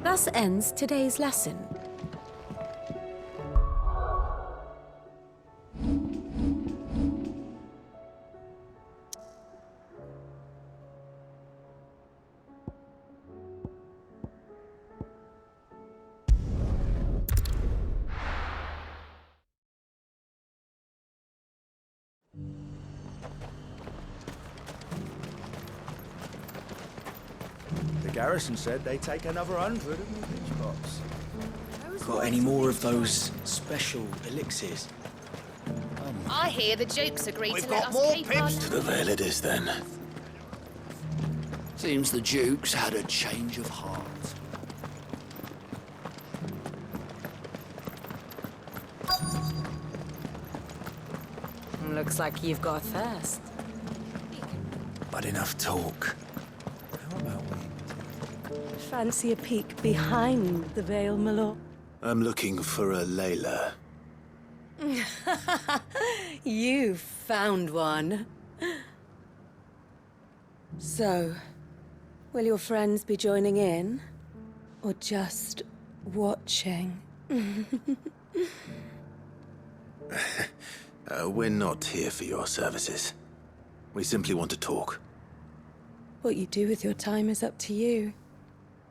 Thus ends today's lesson. The garrison said they take another 100 of the pitch pots. Got any more of those special elixirs? I hear the Duke's agreed We've to let got us more keep pips our... to The Vale it is then. Seems the Duke's had a change of heart. Looks like you've got a thirst. But enough talk. How about we? Fancy a peek behind the veil, my lord? I'm looking for a Layla. You found one. So, will your friends be joining in? Or just watching? We're not here for your services. We simply want to talk. What you do with your time is up to you.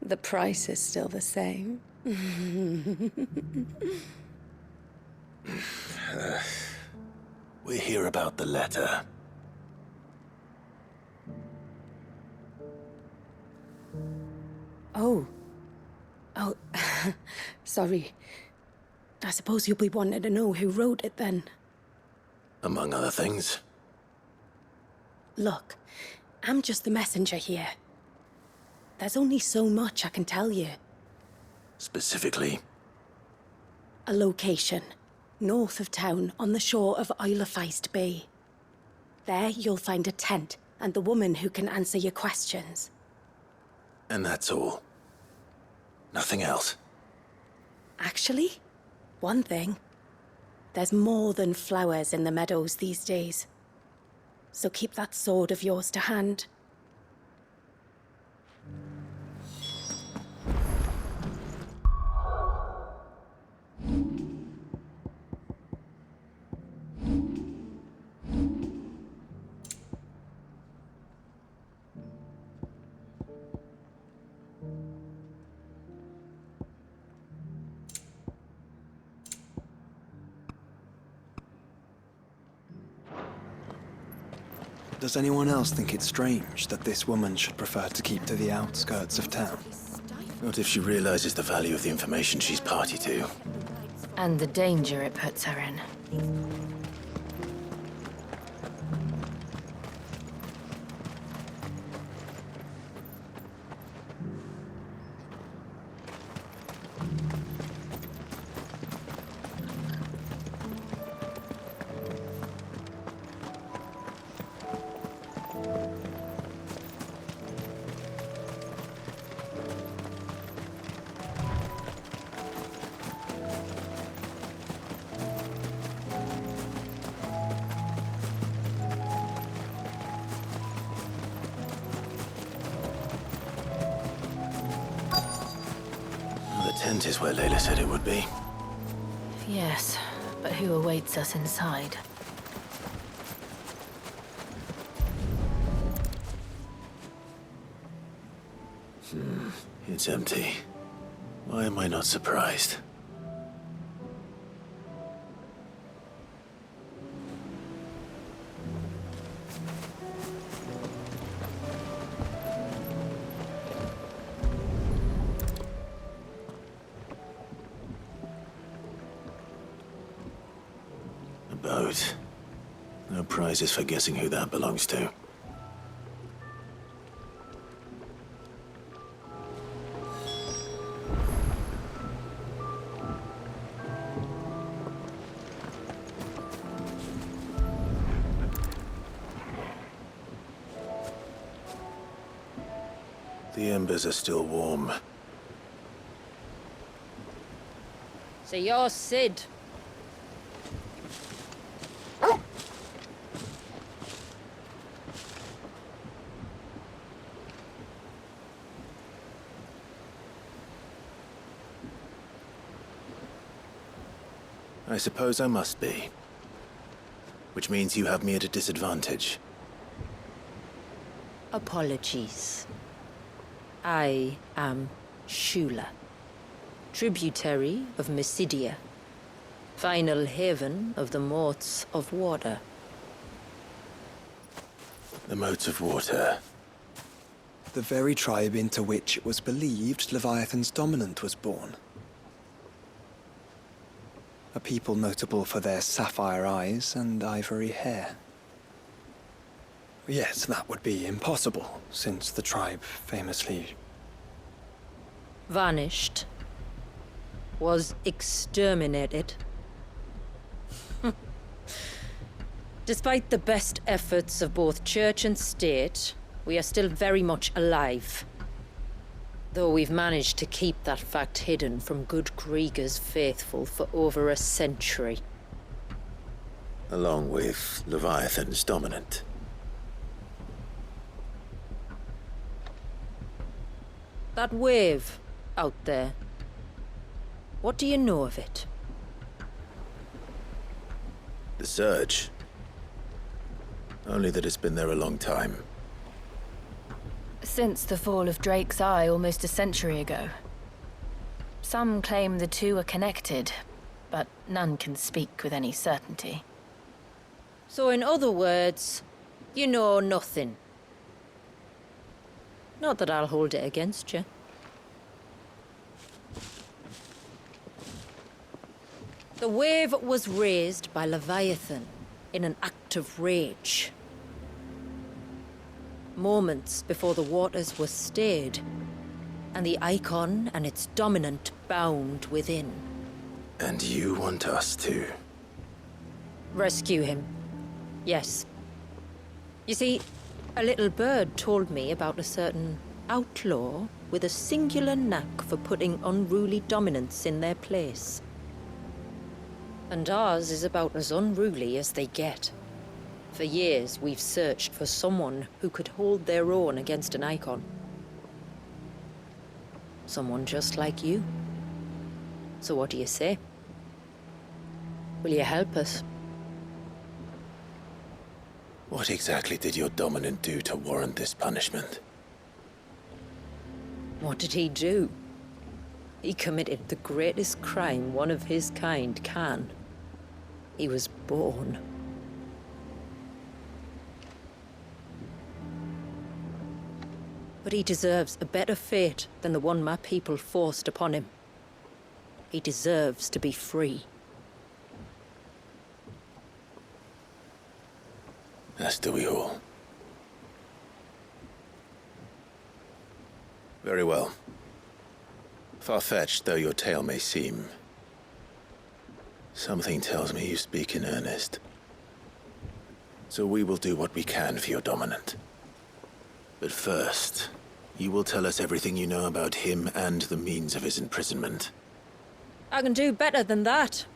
The price is still the same. We're here about the letter. Oh. Oh, sorry. I suppose you'll be wanting to know who wrote it then. Among other things. Look, I'm just the messenger here. There's only so much I can tell you. Specifically, A location, north of town, on the shore of Isle of Feist Bay. There you'll find a tent and the woman who can answer your questions. and that's all. Nothing else. Actually, one thing. There's more than flowers in the meadows these days. So keep that sword of yours to hand. Does anyone else think it's strange that this woman should prefer to keep to the outskirts of town? Not if she realizes the value of the information she's party to. And the danger it puts her in. The tent is where Layla said it would be. Yes, but who awaits us inside? It's empty. Why am I not surprised? A boat. No prizes for guessing who that belongs to. The embers are still warm. So you're Sid. I suppose I must be. Which means you have me at a disadvantage. Apologies. I am Shula, tributary of Mysidia, final haven of the Moats of Water. The Moats of Water. The very tribe into which it was believed Leviathan's dominant was born. A people notable for their sapphire eyes and ivory hair. Yes, that would be impossible, since the tribe famously... Vanished. Was exterminated. Despite the best efforts of both church and state, we are still very much alive. Though we've managed to keep that fact hidden from good Krieger's faithful for over a century. Along with Leviathan's dominant. That wave out there. What do you know of it? The Surge. Only that it's been there a long time. Since the fall of Drake's Eye almost a century ago. Some claim the two are connected, but none can speak with any certainty. So in other words, you know nothing. Not that I'll hold it against you. The wave was raised by Leviathan in an act of rage. Moments before the waters were stayed, and the icon and its dominant bound within. And you want us to? Rescue him. Yes. You see, a little bird told me about a certain outlaw with a singular knack for putting unruly dominants in their place. And ours is about as unruly as they get. For years, we've searched for someone who could hold their own against an icon. Someone just like you. So what do you say? Will you help us? What exactly did your dominant do to warrant this punishment? What did he do? He committed the greatest crime one of his kind can. He was born. But he deserves a better fate than the one my people forced upon him. He deserves to be free. As do we all. Very well. Far-fetched though your tale may seem, something tells me you speak in earnest. So we will do what we can for your dominant. But first, you will tell us everything you know about him and the means of his imprisonment. I can do better than that.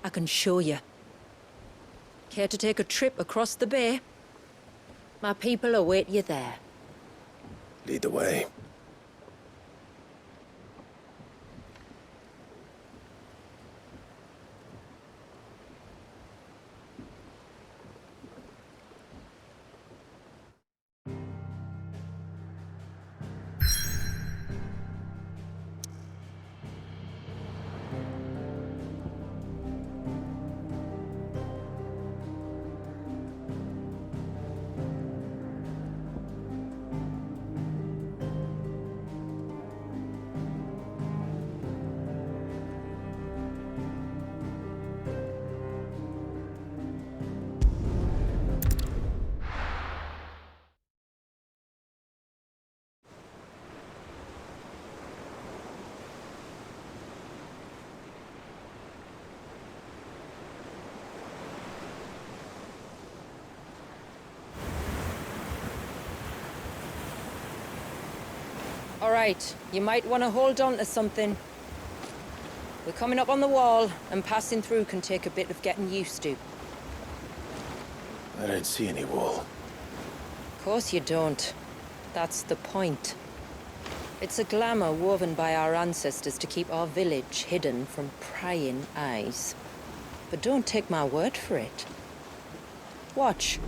I can show you. Care to take a trip across the bay? My people await you there. Lead the way. All right, you might want to hold on to something. We're coming up on the wall, and passing through can take a bit of getting used to. I don't see any wall. Of course you don't. That's the point. It's a glamour woven by our ancestors to keep our village hidden from prying eyes. But don't take my word for it. Watch.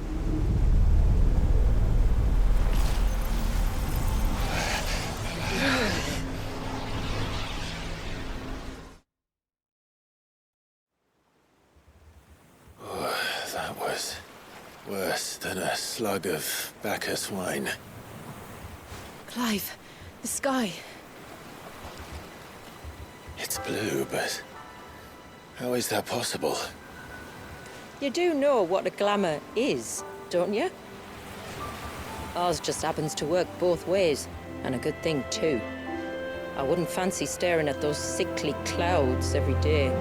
That was worse than a slug of Bacchus wine. Clive, the sky. It's blue, but how is that possible? You do know what a glamour is, don't you? Ours just happens to work both ways, and a good thing too. I wouldn't fancy staring at those sickly clouds every day.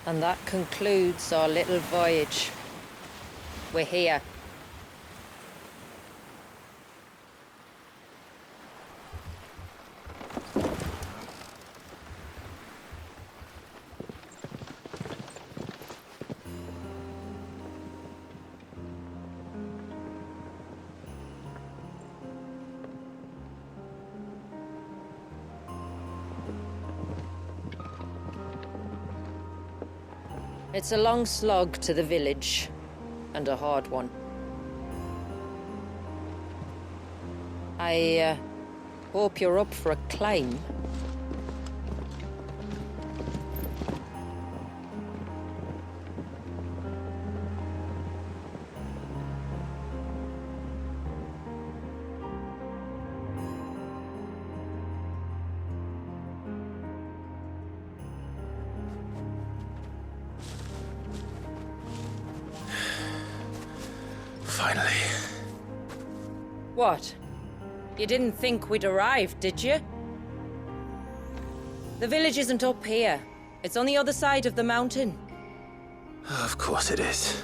And that concludes our little voyage. We're here. It's a long slog to the village, and a hard one. I hope you're up for a climb. Finally. What? You didn't think we'd arrived, did you? The village isn't up here. It's on the other side of the mountain. Of course it is.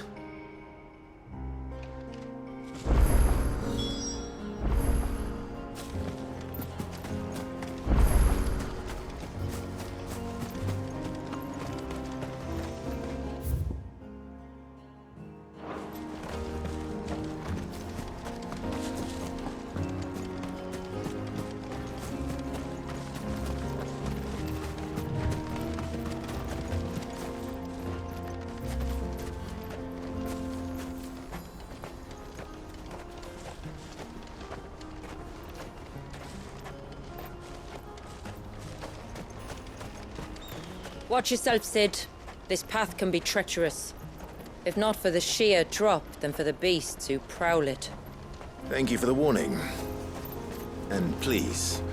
Watch yourself, Sid. This path can be treacherous. If not for the sheer drop, then for the beasts who prowl it. Thank you for the warning. And please,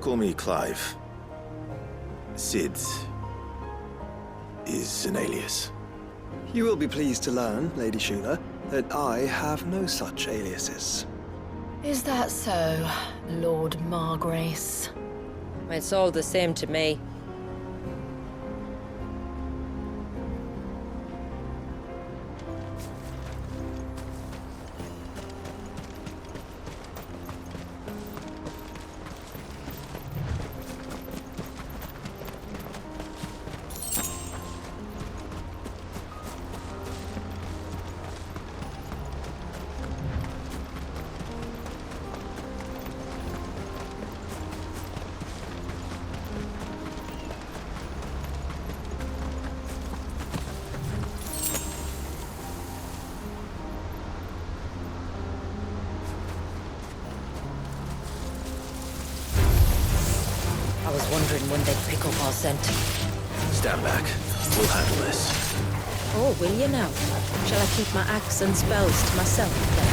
call me Clive. Sid is an alias. You will be pleased to learn, Lady Shula, that I have no such aliases. Is that so, Lord Margrace? It's all the same to me. I was wondering when they'd pick up our scent. Stand back. We'll handle this. Oh, will you now? Shall I keep my axe and spells to myself then?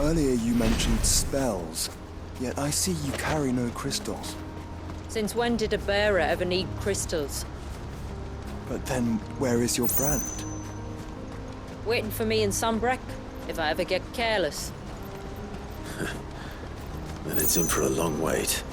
Earlier you mentioned spells, yet I see you carry no crystals. Since when did a bearer ever need crystals? But then, where is your brand? Waiting for me in Sunbreck, if I ever get careless. Then it's in for a long wait.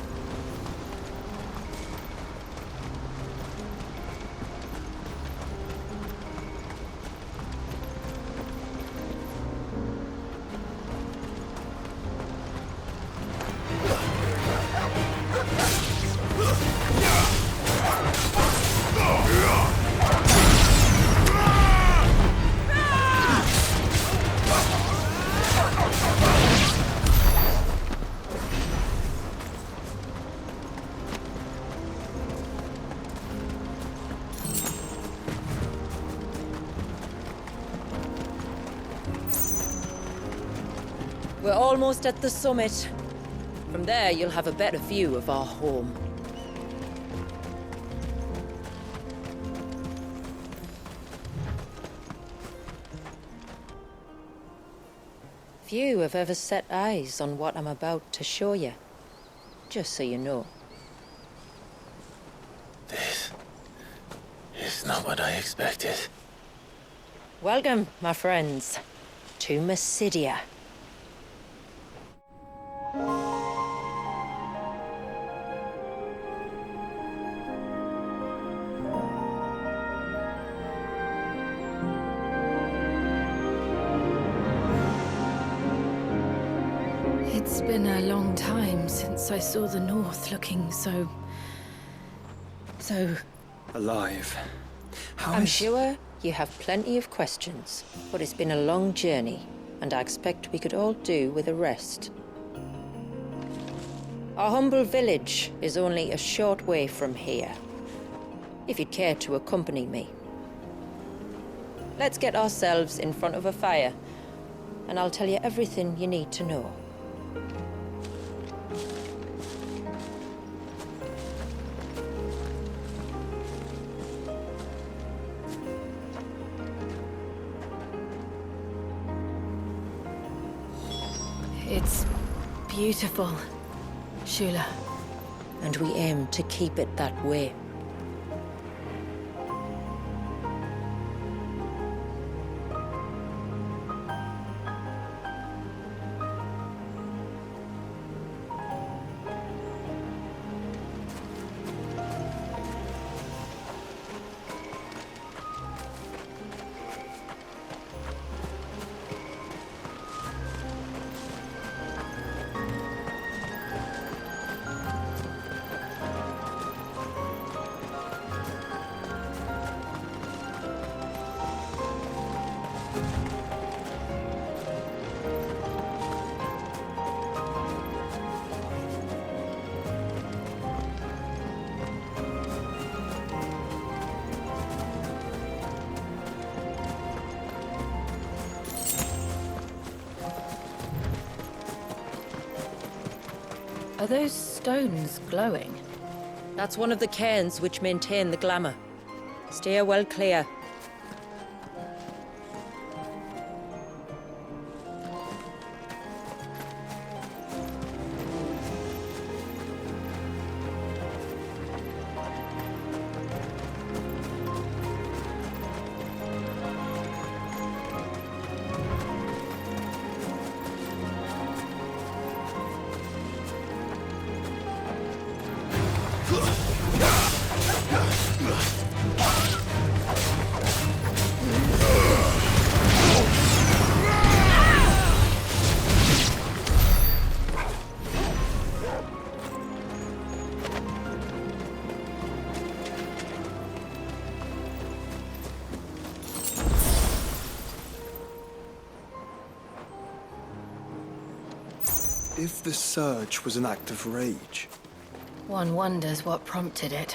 We're almost at the summit. From there, you'll have a better view of our home. Few have ever set eyes on what I'm about to show you. Just so you know. This is not what I expected. Welcome, my friends, to Mysidia. It's been a long time since I saw the North looking so Alive. How I'm is- sure you have plenty of questions, but it's been a long journey, and I expect we could all do with a rest. Our humble village is only a short way from here, if you'd care to accompany me. Let's get ourselves in front of a fire, and I'll tell you everything you need to know. It's beautiful, Shula. And we aim to keep it that way. Are those stones glowing? That's one of the cairns which maintain the glamour. Steer well clear. If the surge was an act of rage, One wonders what prompted it.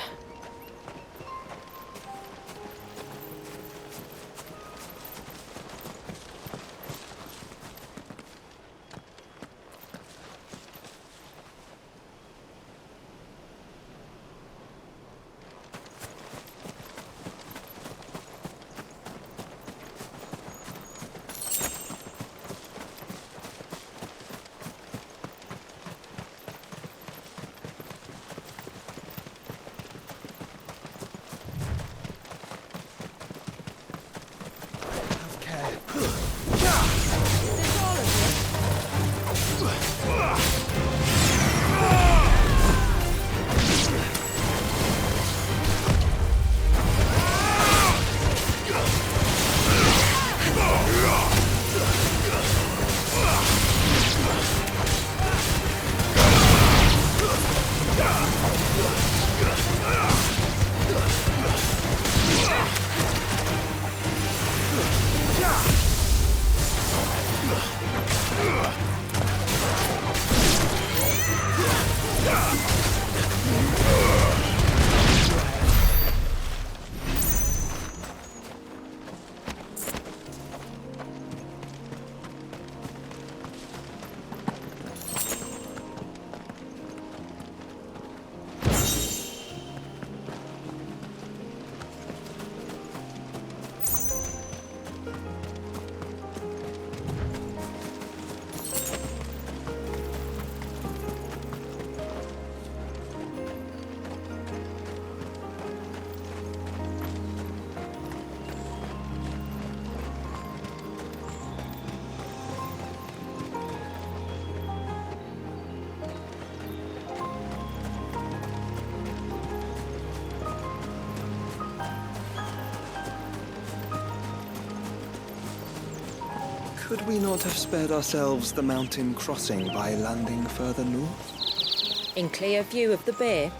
Could we not have spared ourselves the mountain crossing by landing further north? In clear view of the bay?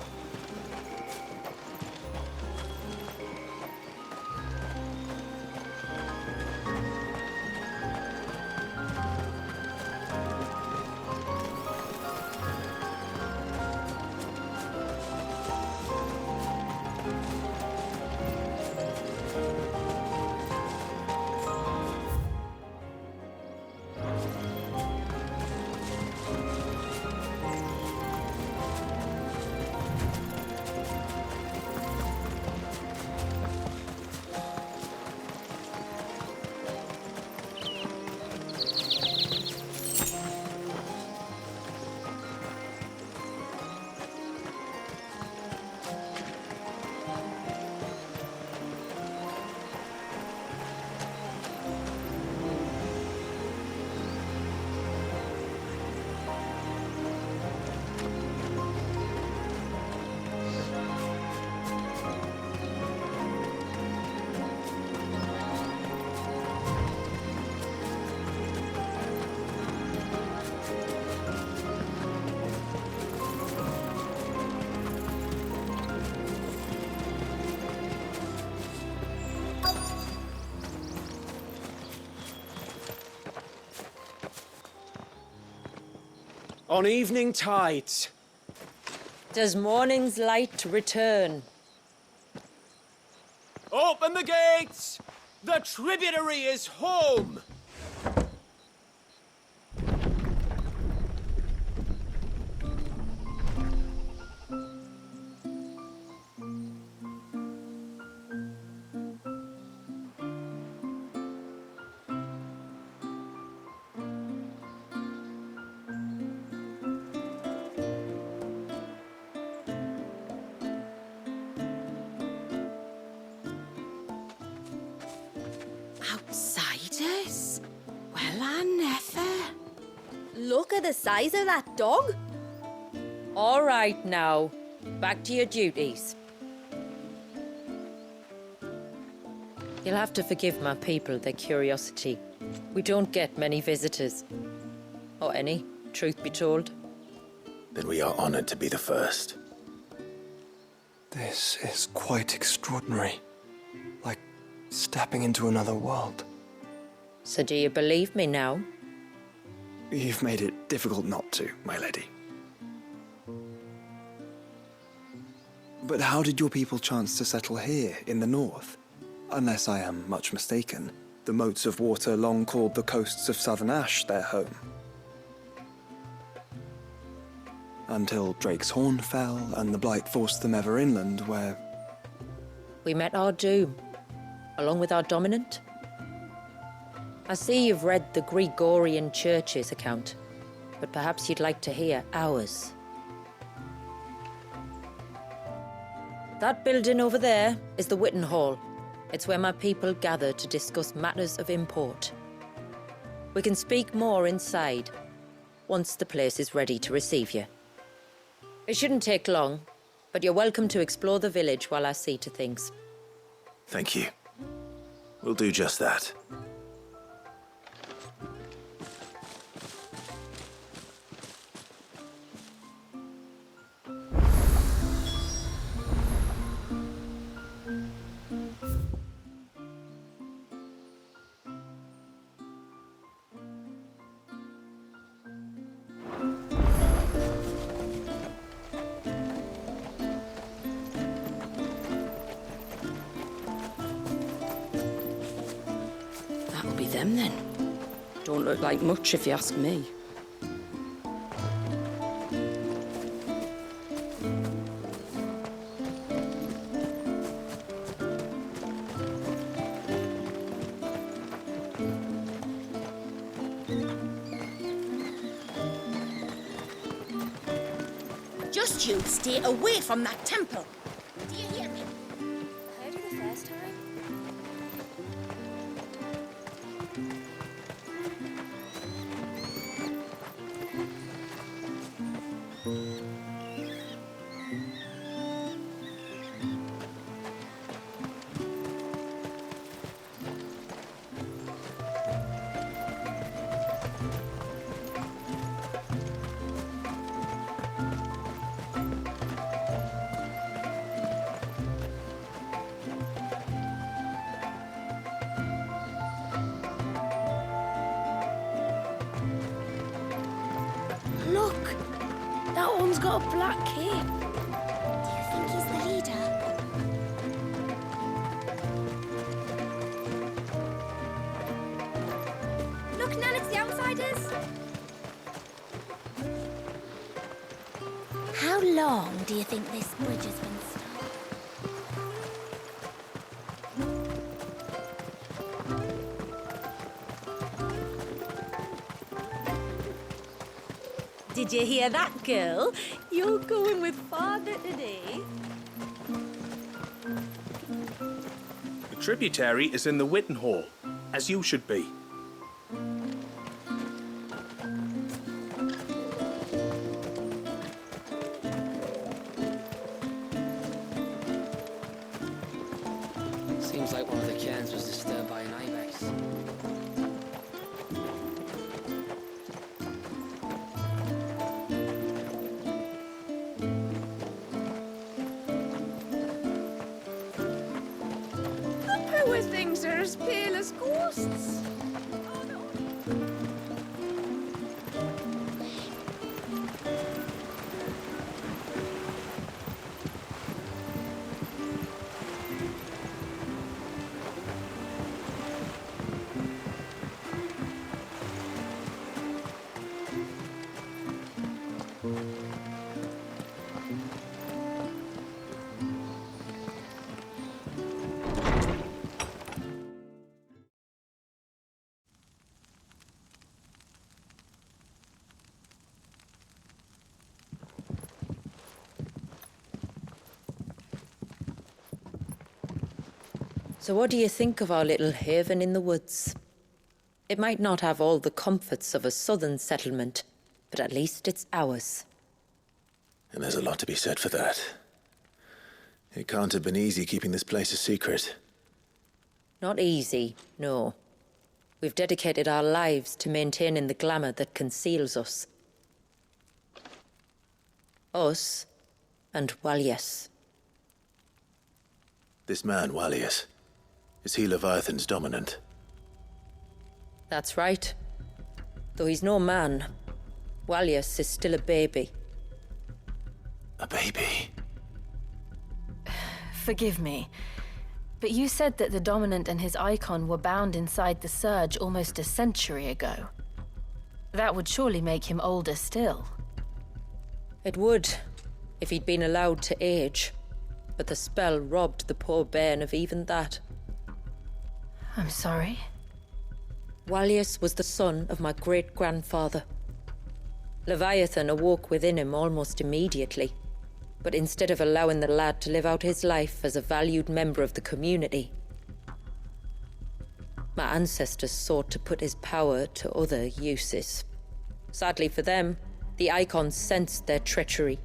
On evening tides. Does morning's light return? Open the gates! The tributary is home! Outsiders? Well, I never. Look at the size of that dog. All right now, back to your duties. You'll have to forgive my people their curiosity. We don't get many visitors. Or any, truth be told. Then we are honored to be the first. This is quite extraordinary. Like stepping into another world. So do you believe me now? You've made it difficult not to, my lady. But how did your people chance to settle here in the north? Unless I am much mistaken, the moats of water long called the coasts of southern Ash their home. Until Drake's Horn fell and the Blight forced them ever inland, where... We met our doom, along with our dominant. I see you've read the Gregorian Church's account, but perhaps you'd like to hear ours. That building over there is the Witten Hall. It's where my people gather to discuss matters of import. We can speak more inside, once the place is ready to receive you. It shouldn't take long, but you're welcome to explore the village while I see to things. Thank you. We'll do just that. That'll be them then. Don't look like much if you ask me. Just you stay away from that temple. Do you hear me? I heard you the first time. one's got a black cape. Do you think he's the leader? Look, Nan, it's the outsiders. How long do you think this bridge has been stuck? Did you hear that, girl? You're going with father today. The tributary is in the Witten Hall, as you should be. Seems like one of the cairns was disturbed by an ibex. The poor things are as pale as ghosts. So what do you think of our little haven in the woods? It might not have all the comforts of a southern settlement, but at least it's ours. And there's a lot to be said for that. It can't have been easy keeping this place a secret. Not easy, no. We've dedicated our lives to maintaining the glamour that conceals us. Us and Walyas. This man, Walyas, is he Leviathan's dominant? That's right. Though he's no man, Walyas is still a baby. A baby? Forgive me, but you said that the Dominant and his icon were bound inside the Surge almost a century ago. That would surely make him older still. It would, if he'd been allowed to age. But the spell robbed the poor bairn of even that. I'm sorry? Walyas was the son of my great-grandfather. Leviathan awoke within him almost immediately. But instead of allowing the lad to live out his life as a valued member of the community, my ancestors sought to put his power to other uses. Sadly for them, the icons sensed their treachery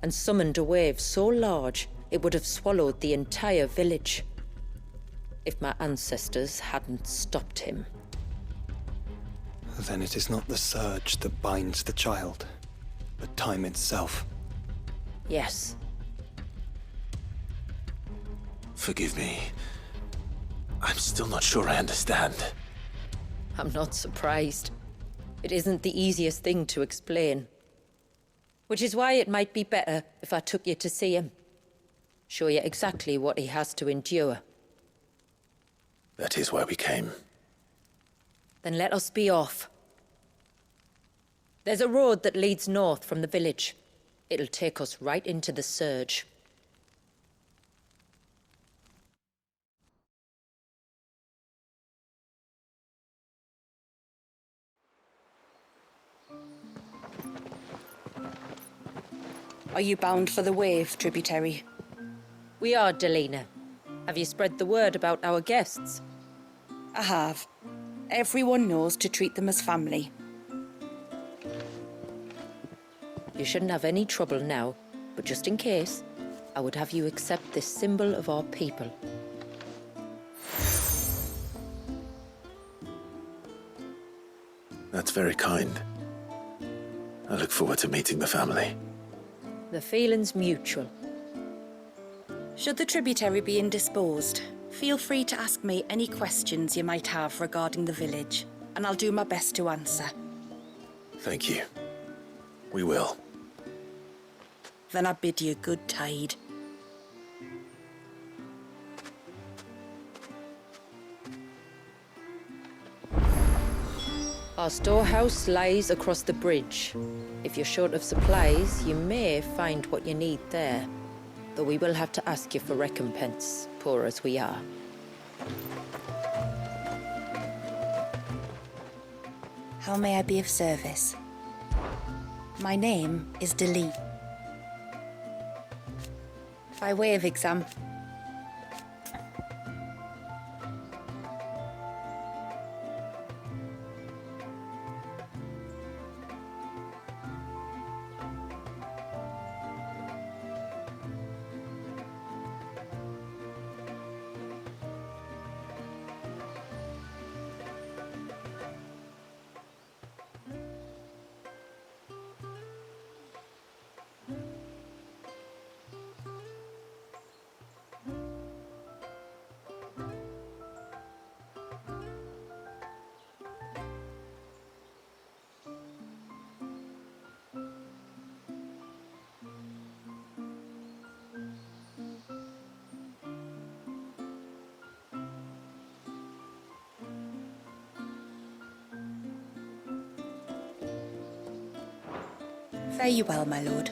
and summoned a wave so large it would have swallowed the entire village if my ancestors hadn't stopped him. Then it is not the surge that binds the child, but time itself. Yes. Forgive me. I'm still not sure I understand. I'm not surprised. It isn't the easiest thing to explain. Which is why it might be better if I took you to see him. Show you exactly what he has to endure. That is why we came. Then let us be off. There's a road that leads north from the village. It'll take us right into the Surge. Are you bound for the wave, tributary? We are, Delina. Have you spread the word about our guests? I have. Everyone knows to treat them as family. You shouldn't have any trouble now, but just in case, I would have you accept this symbol of our people. That's very kind. I look forward to meeting the family. The feeling's mutual. Should the tributary be indisposed, feel free to ask me any questions you might have regarding the village, and I'll do my best to answer. Thank you. We will. Then I bid you good tide. Our storehouse lies across the bridge. If you're short of supplies, you may find what you need there. Though we will have to ask you for recompense, poor as we are. How may I be of service? My name is Delee. By way of example, fare you well, my lord.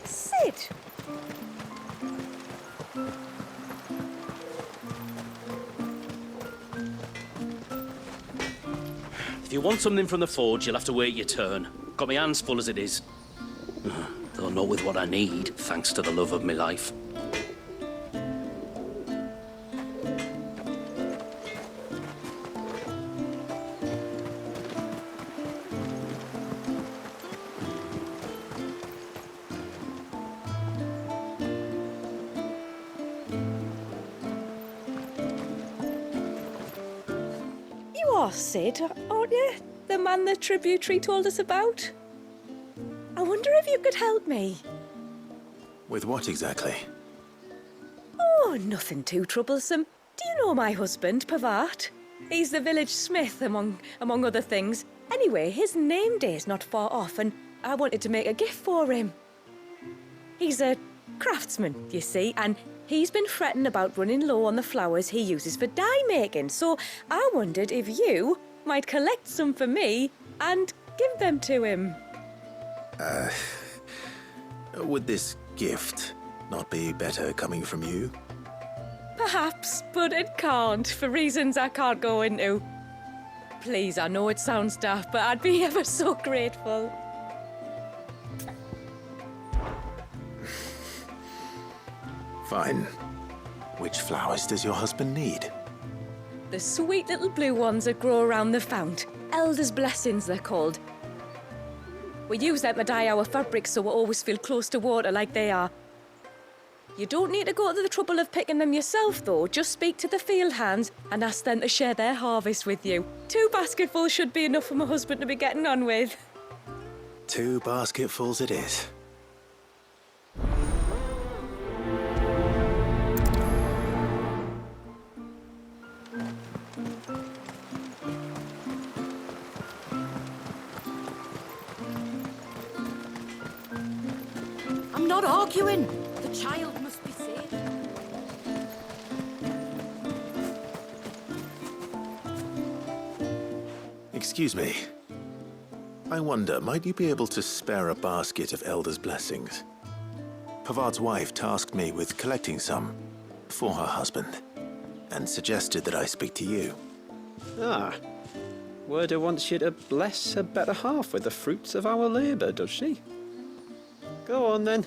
Sid! If you want something from the forge, you'll have to wait your turn. Got my hands full as it is. Though not with what I need, thanks to the love of my life. You are Sid, aren't you? The man the tributary told us about? I wonder if you could help me. With what exactly? Oh, nothing too troublesome. Do you know my husband, Pavart? He's the village smith, among other things. Anyway, his name day's not far off, and I wanted to make a gift for him. He's a craftsman, you see, and he's been fretting about running low on the flowers he uses for dye making, so I wondered if you might collect some for me and give them to him. Would this gift not be better coming from you? Perhaps, but it can't, for reasons I can't go into. Please, I know it sounds daft, but I'd be ever so grateful. Fine. Which flowers does your husband need? The sweet little blue ones that grow around the fount. Elder's blessings, they're called. We use them to dye our fabrics so we always feel close to water like they are. You don't need to go to the trouble of picking them yourself, though. Just speak to the field hands and ask them to share their harvest with you. 2 basketfuls should be enough for my husband to be getting on with. 2 basketfuls it is. I'm not arguing. The child must be saved. Excuse me. I wonder, might you be able to spare a basket of Elder's blessings? Pavard's wife tasked me with collecting some for her husband, and suggested that I speak to you. Ah. Werda wants you to bless her better half with the fruits of our labour, does she? Go on then.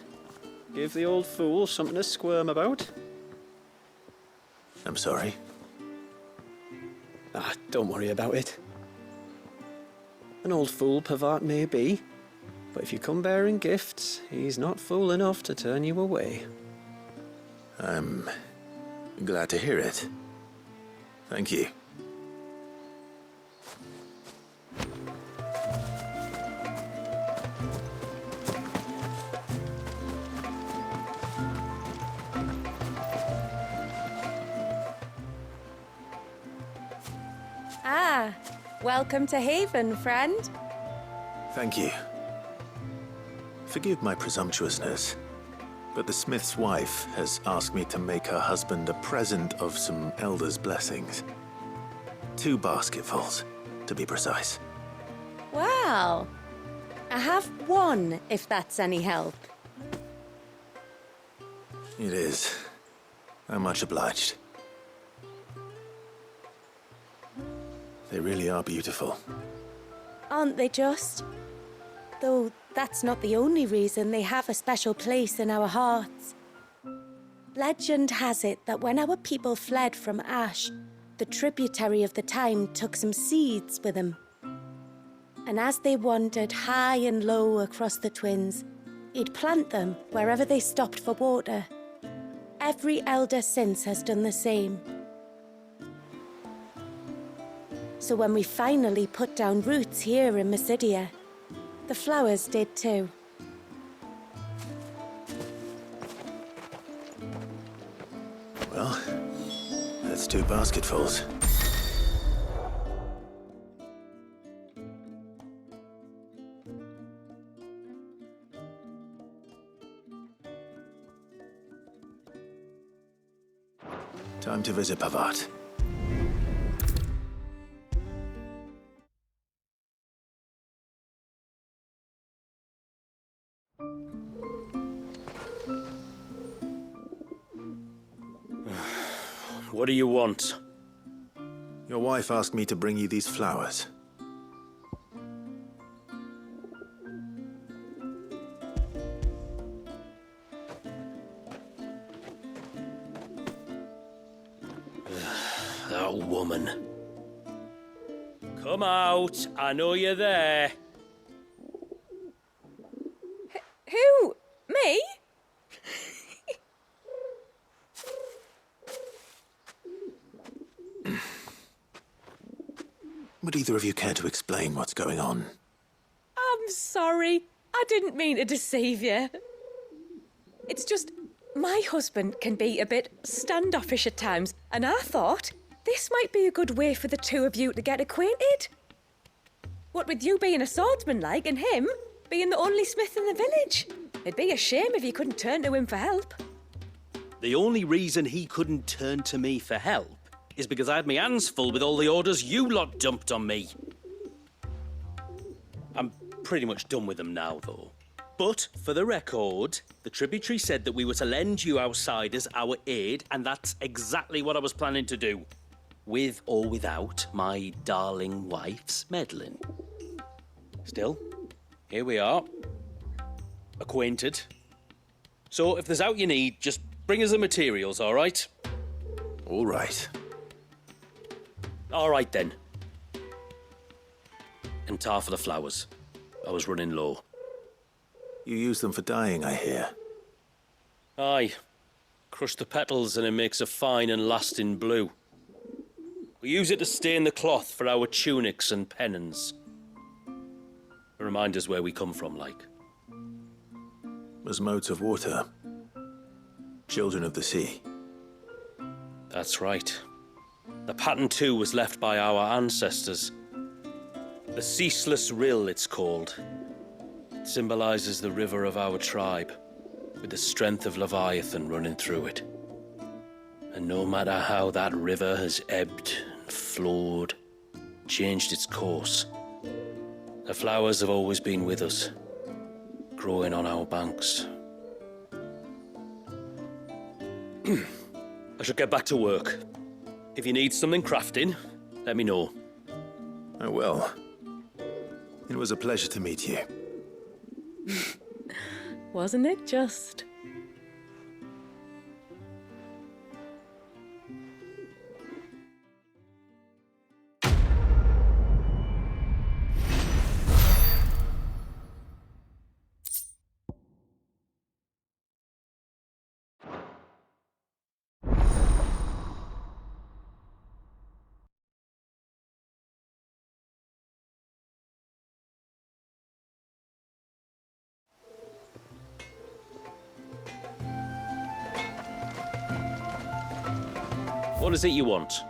Give the old fool something to squirm about. I'm sorry. Ah, don't worry about it. An old fool Pavard may be, but if you come bearing gifts, he's not fool enough to turn you away. I'm glad to hear it. Thank you. Ah, welcome to Haven, friend. Thank you. Forgive my presumptuousness, but the smith's wife has asked me to make her husband a present of some Elder's blessings. 2 basketfuls, to be precise. Well, I have 1, if that's any help. It is. I'm much obliged. They really are beautiful. Aren't they just? Though that's not the only reason they have a special place in our hearts. Legend has it that when our people fled from Ash, the tributary of the Tyne took some seeds with them. And as they wandered high and low across the Twins, he'd plant them wherever they stopped for water. Every elder since has done the same. So when we finally put down roots here in Mysidia, the flowers did too. Well, that's 2 basketfuls. Time to visit Pavard. What do you want? Your wife asked me to bring you these flowers. That woman. Come out. I know you're there. Who? Me? Would either of you care to explain what's going on? I'm sorry. I didn't mean to deceive you. It's just, my husband can be a bit standoffish at times, and I thought this might be a good way for the 2 of you to get acquainted. What with you being a swordsman like, and him being the only smith in the village. It'd be a shame if you couldn't turn to him for help. The only reason he couldn't turn to me for help is because I had my hands full with all the orders you lot dumped on me. I'm pretty much done with them now, though. But, for the record, the tributary said that we were to lend you outsiders our aid, and that's exactly what I was planning to do. With or without my darling wife's meddling. Still, here we are. Acquainted. So, if there's out you need, just bring us the materials, all right? All right. All right, then. And tar for the flowers. I was running low. You use them for dyeing, I hear. Aye. Crush the petals and it makes a fine and lasting blue. We use it to stain the cloth for our tunics and pennons. To remind us where we come from, like. As modes of water. Children of the sea. That's right. The pattern too was left by our ancestors. The Ceaseless Rill, it's called. It symbolizes the river of our tribe, with the strength of Leviathan running through it. And no matter how that river has ebbed and flowed, changed its course, the flowers have always been with us, growing on our banks. I should get back to work. If you need something crafting, let me know. I will. It was a pleasure to meet you. Wasn't it just? What is it you want?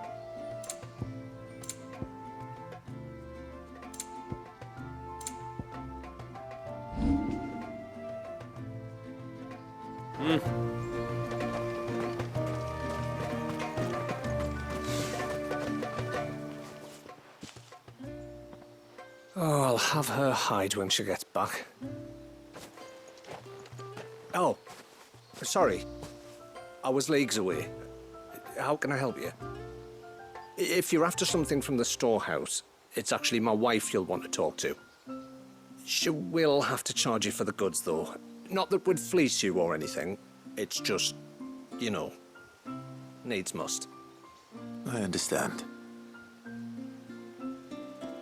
Oh, I'll have her hide when she gets back. Oh, sorry. I was leagues away. How can I help you? If you're after something from the storehouse, it's actually my wife you'll want to talk to. She will have to charge you for the goods, though. Not that we'd fleece you or anything. It's just, you know, needs must. I understand.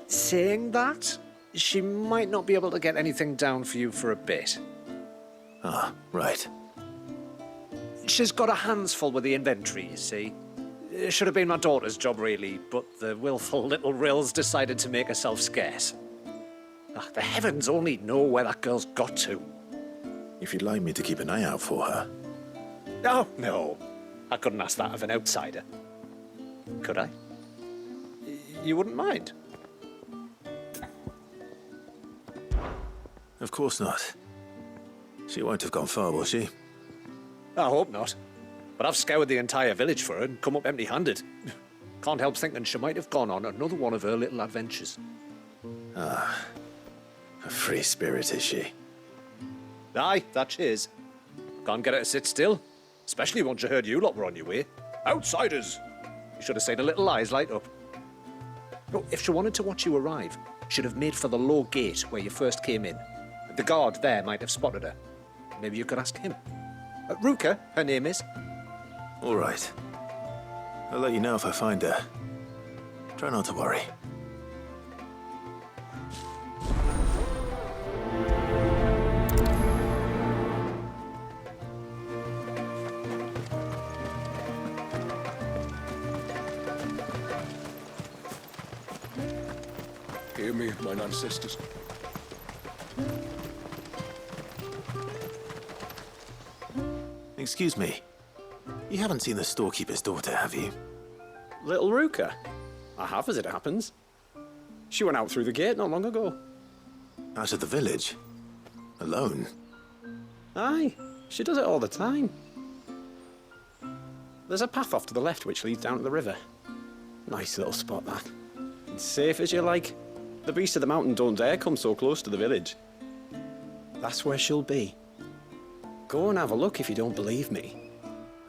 Saying that, she might not be able to get anything down for you for a bit. Ah, right. She's got her hands full with the inventory, you see. It should have been my daughter's job, really, but the willful little Rills decided to make herself scarce. The heavens only know where that girl's got to. If you'd like me to keep an eye out for her. Oh, no. I couldn't ask that of an outsider. Could I? You wouldn't mind? Of course not. She won't have gone far, will she? I hope not. But I've scoured the entire village for her and come up empty-handed. Can't help thinking she might have gone on another one of her little adventures. Ah, a free spirit, is she? Aye, that she is. Can't get her to sit still, especially once you heard you lot were on your way. Outsiders! You should have seen her little eyes light up. No, if she wanted to watch you arrive, she'd have made for the low gate where you first came in. The guard there might have spotted her. Maybe you could ask him. Ruka, her name is. All right. I'll let you know if I find her. Try not to worry. Hear me, mine ancestors. Excuse me. You haven't seen the storekeeper's daughter, have you? Little Ruka? I have, as it happens. She went out through the gate not long ago. Out of the village? Alone? Aye, she does it all the time. There's a path off to the left which leads down to the river. Nice little spot, that. It's safe as you like. The beasts of the mountain don't dare come so close to the village. That's where she'll be. Go and have a look if you don't believe me.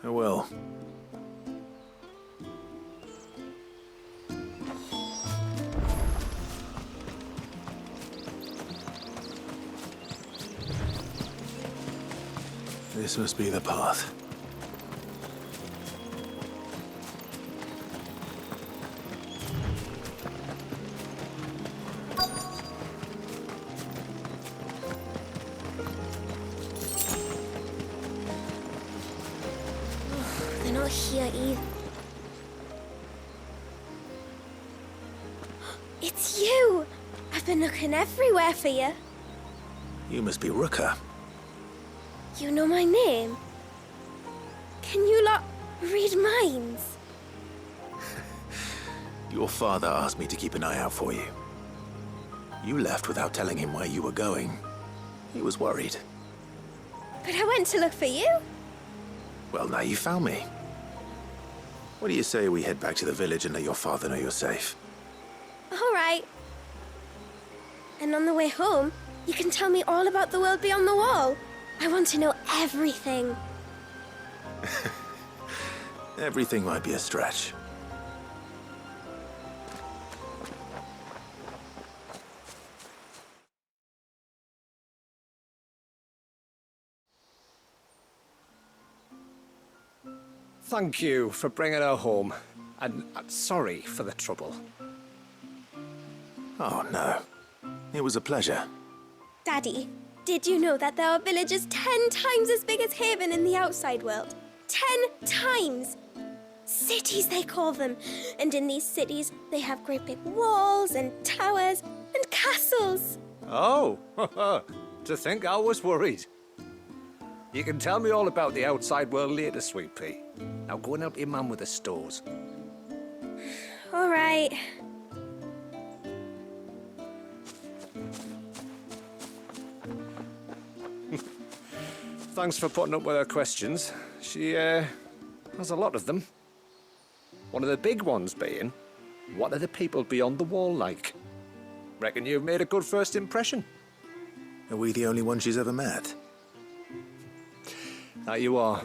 I will. This must be the path. not here either. It's you! I've been looking everywhere for you. You must be Rooker. You know my name? Can you lot read minds? Your father asked me to keep an eye out for you. You left without telling him where you were going. He was worried. But I went to look for you. Well, now you found me. What do you say we head back to the village and let your father know you're safe? All right. And on the way home, you can tell me all about the world beyond the wall. I want to know everything. Everything might be a stretch. Thank you for bringing her home. And sorry for the trouble. Oh, no. It was a pleasure. Daddy, did you know that there are villages 10 times as big as Haven in the outside world? 10 times! Cities, they call them. And in these cities, they have great big walls and towers and castles. Oh, to think I was worried. You can tell me all about the outside world later, Sweet Pea. Now go and help your mum with the stores. All right. Thanks for putting up with her questions. She, has a lot of them. One of the big ones being, what are the people beyond the wall like? Reckon you've made a good first impression. Are we the only ones she's ever met? That you are.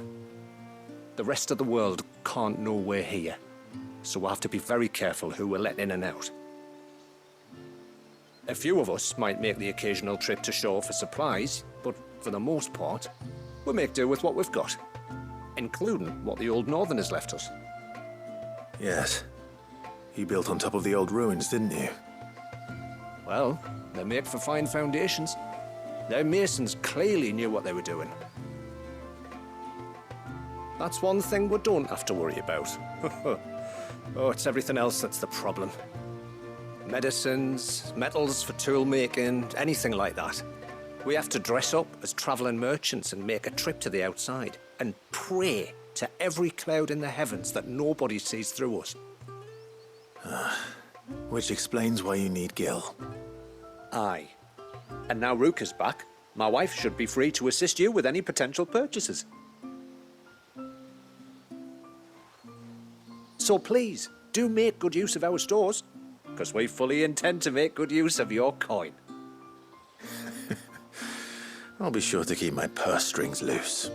The rest of the world can't know we're here, so we'll have to be very careful who we're letting in and out. A few of us might make the occasional trip to shore for supplies, but for the most part, we'll make do with what we've got, including what the old Northerners left us. Yes. You built on top of the old ruins, didn't you? Well, they make for fine foundations. Their masons clearly knew what they were doing. That's one thing we don't have to worry about. Oh, it's everything else that's the problem. Medicines, metals for tool making, anything like that. We have to dress up as travelling merchants and make a trip to the outside and pray to every cloud in the heavens that nobody sees through us. Which explains why you need Gil. Aye. And now Ruka's back, my wife should be free to assist you with any potential purchases. So please, do make good use of our stores, because we fully intend to make good use of your coin. I'll be sure to keep my purse strings loose.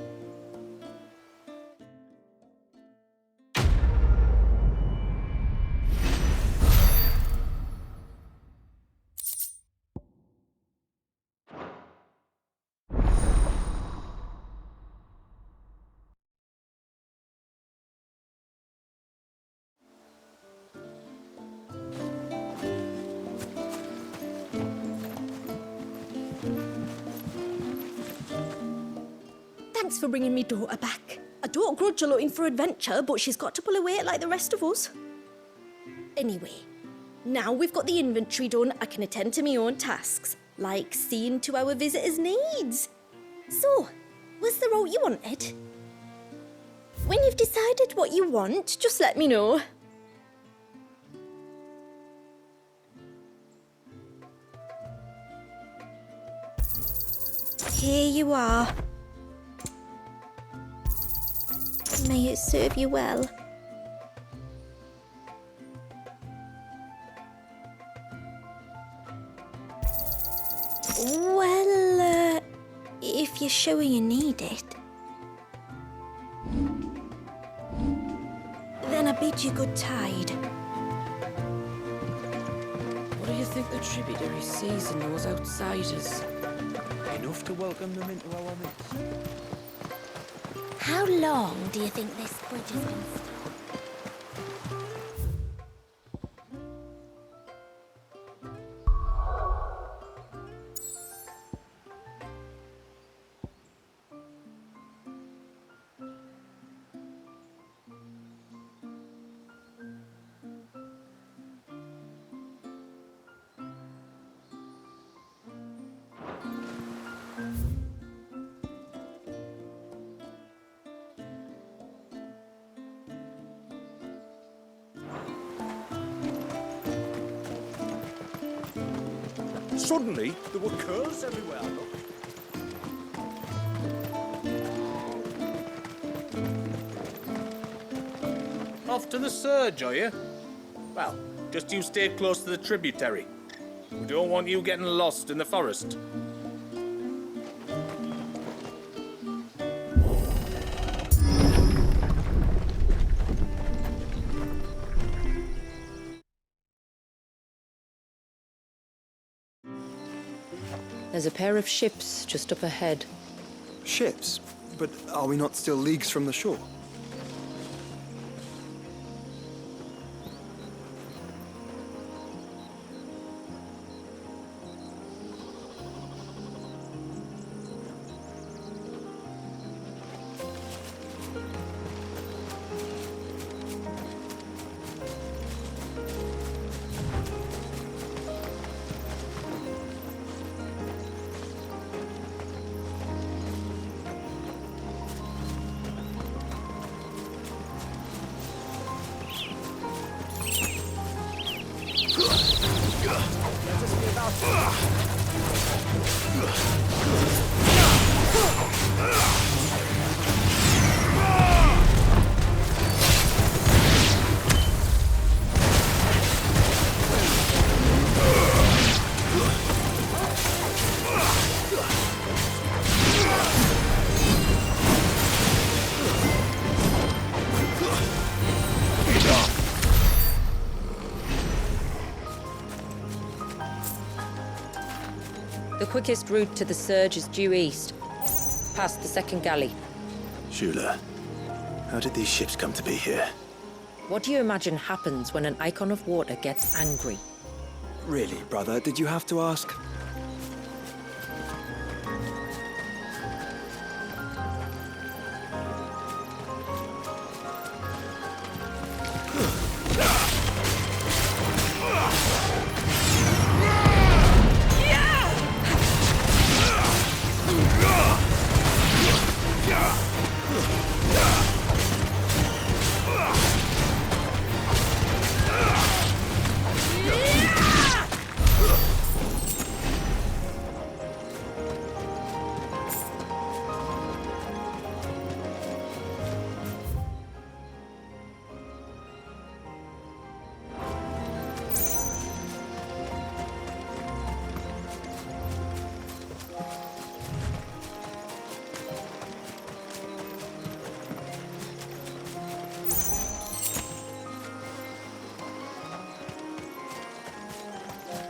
Thanks for bringing me daughter back. I don't grudge her looking for adventure, but she's got to pull her weight like the rest of us. Anyway, now we've got the inventory done, I can attend to my own tasks, like seeing to our visitors' needs. So, was the route you wanted? When you've decided what you want, just let me know. Here you are. May it serve you well. Well, if you're sure you need it, then I bid you good tide. What do you think the tributary sees in those outsiders? Enough to welcome them into our midst. How long do you think this bridge has been stuck? Suddenly, there were curs everywhere. Look. Off to the surge, are you? Well, just you stay close to the tributary. We don't want you getting lost in the forest. There's a pair of ships just up ahead. Ships? But are we not still leagues from the shore? The quickest route to the surge is due east, past the second galley. Shula, how did these ships come to be here? What do you imagine happens when an icon of water gets angry? Really, brother, did you have to ask?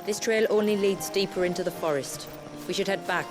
This trail only leads deeper into the forest. We should head back.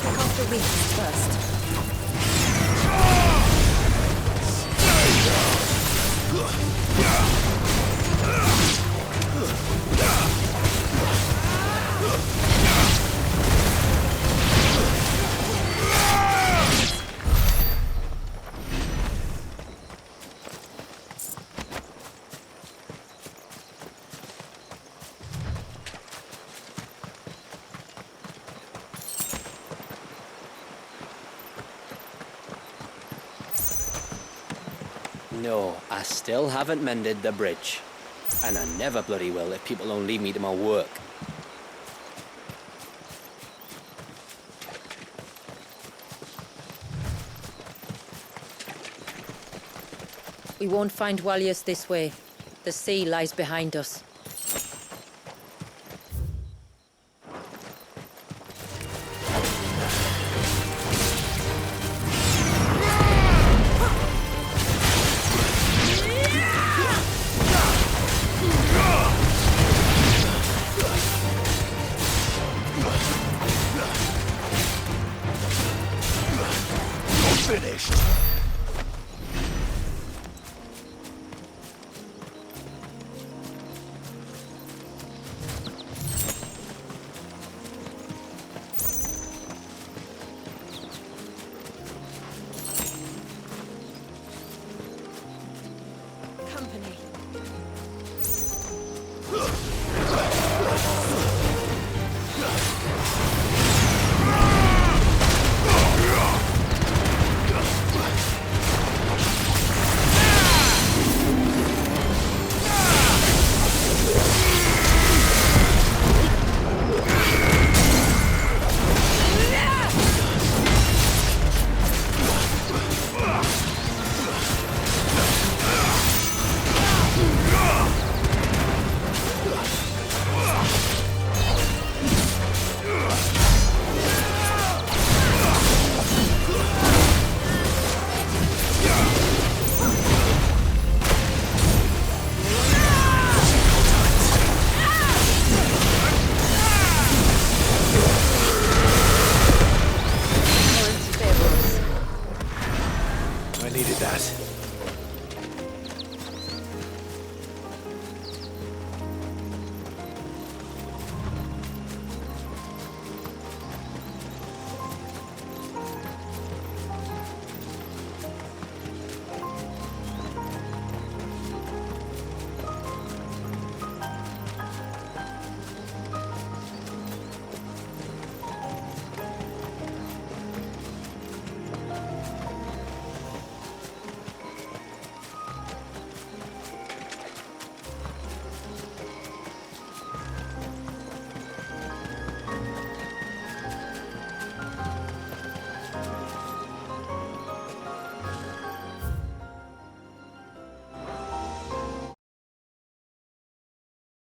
Take off the wings first. No, I still haven't mended the bridge. And I never bloody will if people don't leave me to my work. We won't find Walius this way. The sea lies behind us.